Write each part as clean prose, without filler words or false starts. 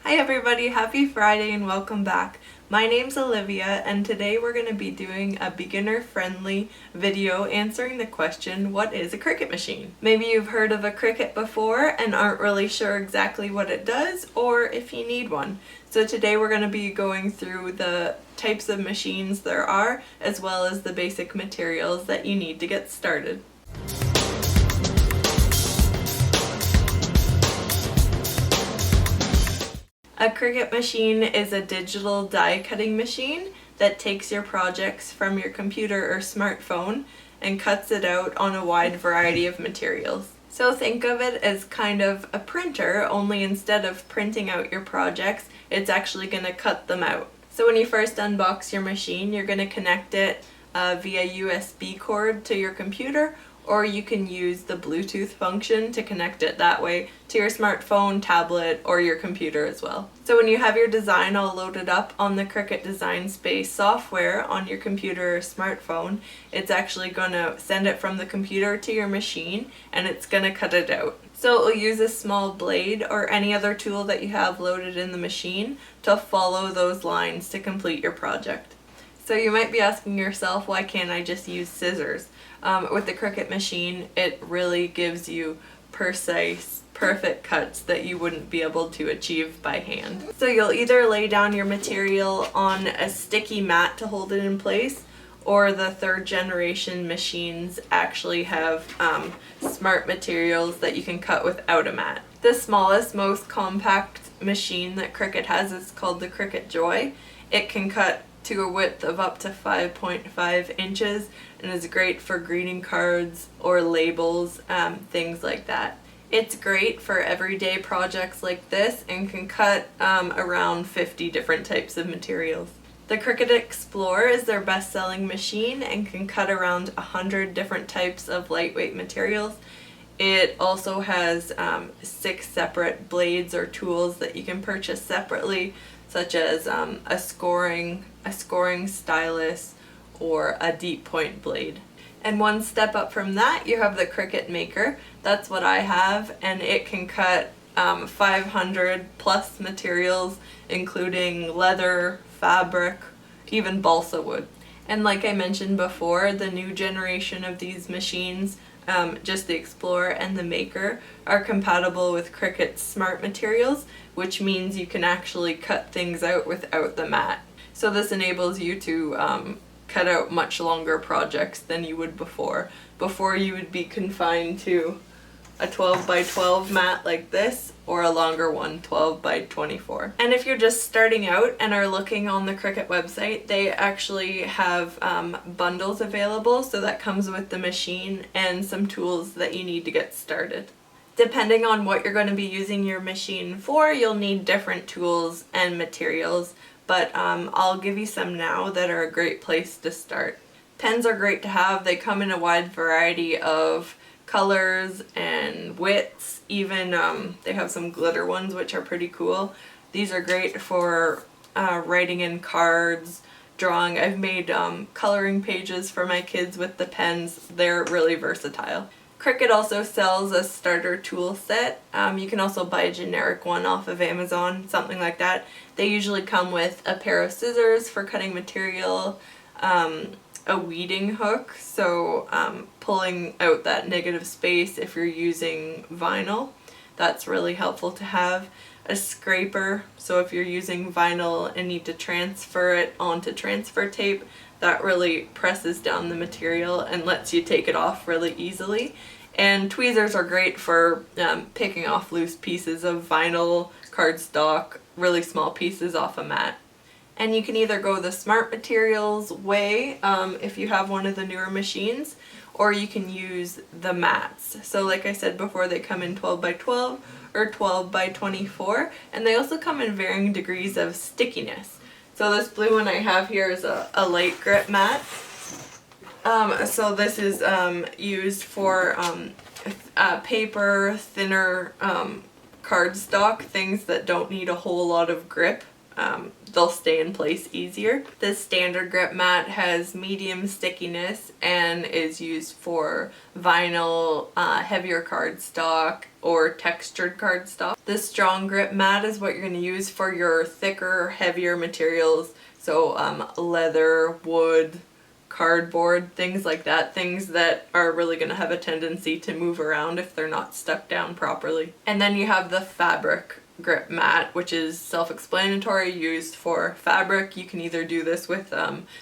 Hi everybody, happy Friday and welcome back. My name's Ollivia and today we're going to be doing a beginner-friendly video answering the question, what is a Cricut machine? Maybe you've heard of a Cricut before and aren't really sure exactly what it does or if you need one. So today we're going to be going through the types of machines there are as well as the basic materials that you need to get started. A Cricut machine is a digital die cutting machine that takes your projects from your computer or smartphone and cuts it out on a wide variety of materials. So think of it as kind of a printer, only instead of printing out your projects, it's actually going to cut them out. So when you first unbox your machine, you're going to connect it via USB cord to your computer, or you can use the Bluetooth function to connect it that way to your smartphone, tablet, or your computer as well. So when you have your design all loaded up on the Cricut Design Space software on your computer or smartphone, it's actually going to send it from the computer to your machine and it's going to cut it out. So it will use a small blade or any other tool that you have loaded in the machine to follow those lines to complete your project. So you might be asking yourself, why can't I just use scissors? With the Cricut machine, it really gives you precise, perfect cuts that you wouldn't be able to achieve by hand. So you'll either lay down your material on a sticky mat to hold it in place, or the third generation machines actually have smart materials that you can cut without a mat. The smallest, most compact machine that Cricut has is called the Cricut Joy. It can cut to a width of up to 5.5 inches and is great for greeting cards or labels, things like that. It's great for everyday projects like this and can cut around 50 different types of materials. The Cricut Explorer is their best-selling machine and can cut around 100 different types of lightweight materials. It also has 6 separate blades or tools that you can purchase separately, such as a scoring stylus or a deep point blade. And one step up from that, you have the Cricut Maker. That's what I have, and it can cut 500 plus materials, including leather, fabric, even balsa wood. And like I mentioned before, the new generation of these machines, just the Explorer and the Maker, are compatible with Cricut's smart materials, which means you can actually cut things out without the mat. So this enables you to cut out much longer projects than you would before. Before you would be confined to a 12 by 12 mat like this, or a longer one, 12 by 24. And if you're just starting out and are looking on the Cricut website, they actually have bundles available, so that comes with the machine and some tools that you need to get started. Depending on what you're going to be using your machine for, you'll need different tools and materials, but I'll give you some now that are a great place to start. Pens are great to have. They come in a wide variety of colors and widths. Even they have some glitter ones which are pretty cool. These are great for writing in cards, drawing. I've made coloring pages for my kids with the pens. They're really versatile. Cricut also sells a starter tool set. You can also buy a generic one off of Amazon, something like that. They usually come with a pair of scissors for cutting material, a weeding hook, so pulling out that negative space if you're using vinyl. That's really helpful to have. A scraper, so if you're using vinyl and need to transfer it onto transfer tape, that really presses down the material and lets you take it off really easily. And tweezers are great for picking off loose pieces of vinyl, cardstock, really small pieces off a mat. And you can either go the smart materials way if you have one of the newer machines, or you can use the mats. So like I said before, they come in 12 by 12 or 12 by 24, and they also come in varying degrees of stickiness. So this blue one I have here is a light grip mat. So this is used for paper, thinner cardstock, things that don't need a whole lot of grip. they'll stay in place easier. The standard grip mat has medium stickiness and is used for vinyl, heavier cardstock, or textured cardstock. The strong grip mat is what you're going to use for your thicker, heavier materials, so leather, wood, cardboard, things like that, things that are really going to have a tendency to move around if they're not stuck down properly. And then you have the fabric grip mat, which is self-explanatory, used for fabric. You can either do this with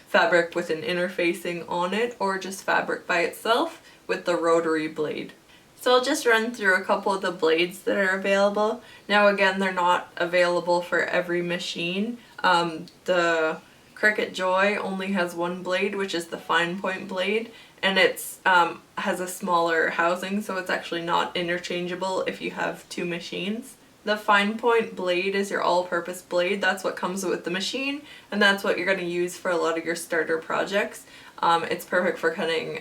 fabric with an interfacing on it, or just fabric by itself with the rotary blade. So I'll just run through a couple of the blades that are available. Now again, they're not available for every machine. The Cricut Joy only has one blade, which is the fine point blade, and it's has a smaller housing, so it's actually not interchangeable if you have two machines. The fine point blade is your all-purpose blade. That's what comes with the machine, and that's what you're going to use for a lot of your starter projects. It's perfect for cutting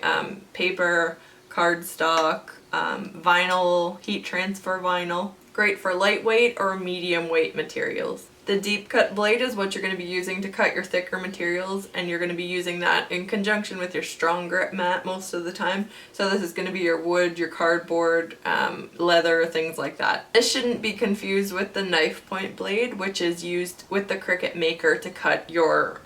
paper, cardstock, vinyl, heat transfer vinyl. Great for lightweight or medium weight materials. The deep cut blade is what you're going to be using to cut your thicker materials, and you're going to be using that in conjunction with your strong grip mat most of the time. So this is going to be your wood, your cardboard, leather, things like that. This shouldn't be confused with the knife point blade, which is used with the Cricut Maker to cut your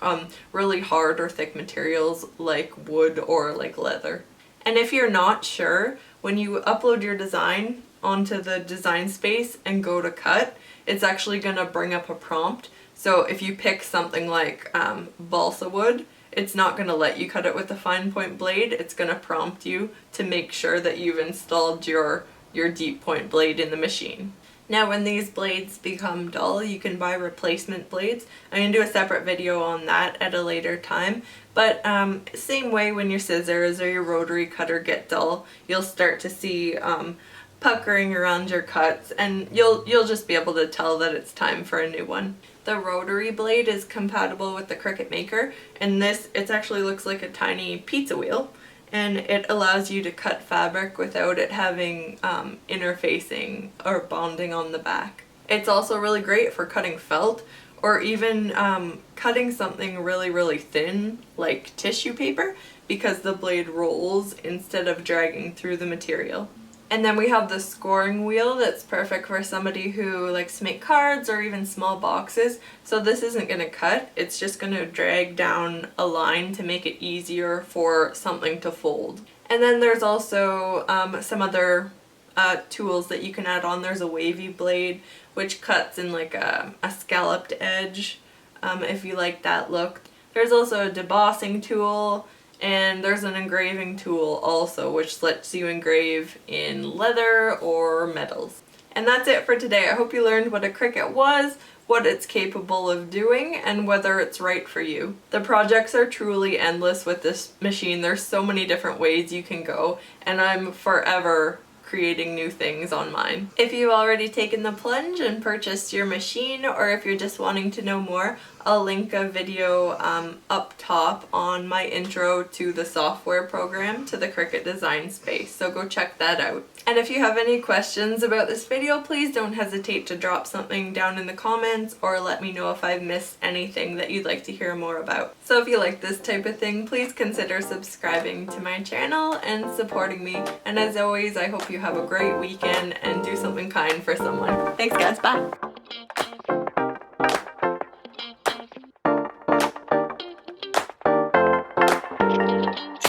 really hard or thick materials like wood or like leather. And if you're not sure, when you upload your design onto the design space and go to cut, it's actually going to bring up a prompt. So if you pick something like balsa wood, it's not going to let you cut it with the fine point blade. It's going to prompt you to make sure that you've installed your deep point blade in the machine. Now when these blades become dull, you can buy replacement blades. I'm going to do a separate video on that at a later time. But same way, when your scissors or your rotary cutter get dull, you'll start to see puckering around your cuts, and you'll just be able to tell that it's time for a new one. The rotary blade is compatible with the Cricut Maker, and it actually looks like a tiny pizza wheel, and it allows you to cut fabric without it having interfacing or bonding on the back. It's also really great for cutting felt, or even cutting something really, really thin like tissue paper, because the blade rolls instead of dragging through the material. And then we have the scoring wheel that's perfect for somebody who likes to make cards or even small boxes. So this isn't going to cut, it's just going to drag down a line to make it easier for something to fold. And then there's also some other tools that you can add on. There's a wavy blade, which cuts in like a scalloped edge, if you like that look. There's also a debossing tool, and there's an engraving tool also, which lets you engrave in leather or metals. And that's it for today. I hope you learned what a Cricut was, what it's capable of doing, and whether it's right for you. The projects are truly endless with this machine. There's so many different ways you can go, and I'm forever creating new things on mine. If you've already taken the plunge and purchased your machine, or if you're just wanting to know more, I'll link a video up top on my intro to the software program to the Cricut design space, so go check that out. And if you have any questions about this video, please don't hesitate to drop something down in the comments, or let me know if I've missed anything that you'd like to hear more about. So if you like this type of thing, please consider subscribing to my channel and supporting me. And as always, I hope you have a great weekend and do something kind for someone. Thanks guys, bye!